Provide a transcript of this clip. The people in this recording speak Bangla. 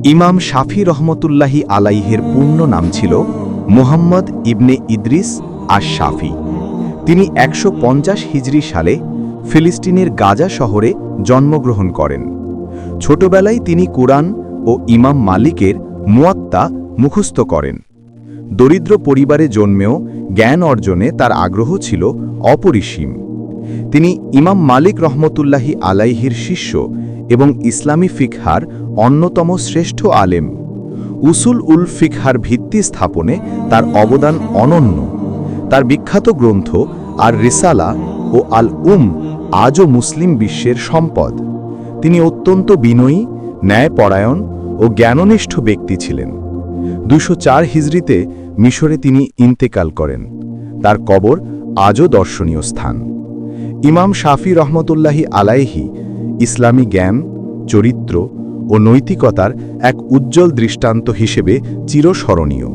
ইমাম শাফি রহমতুল্লাহি আলাইহের পূর্ণ নাম ছিল মুহাম্মদ ইবনে ইদ্রিস আশ-শাফি। তিনি ১৫০ হিজরি সালে ফিলিস্তিনের গাজা শহরে জন্মগ্রহণ করেন। ছোটবেলায় তিনি কুরআন ও ইমাম মালিকের মুয়াত্তা মুখস্থ করেন। দরিদ্র পরিবারে জন্মেও জ্ঞান অর্জনে তার আগ্রহ ছিল অপরিসীম। তিনি ইমাম মালিক রহমতুল্লাহি আলাইহির শিষ্য এবং ইসলামী ফিকহার অন্যতম শ্রেষ্ঠ আলেম। উসুল উল ফিকহার ভিত্তি স্থাপনে তার অবদান অনন্য। তার বিখ্যাত গ্রন্থ আর রিসালা ও আল আজও মুসলিম বিশ্বের সম্পদ। তিনি অত্যন্ত বিনয়ী, ন্যায়পরায়ণ ও জ্ঞাননিষ্ঠ ব্যক্তি ছিলেন। ২০৪ হিজরিতে মিশরে তিনি ইন্তেকাল করেন। তার কবর আজও দর্শনীয় স্থান। ইমাম শাফি রহমতুল্লাহি আলাইহি ইসলামী জ্ঞান, চরিত্র ও নৈতিকতার এক উজ্জ্বল দৃষ্টান্ত হিসেবে চিরস্মরণীয়।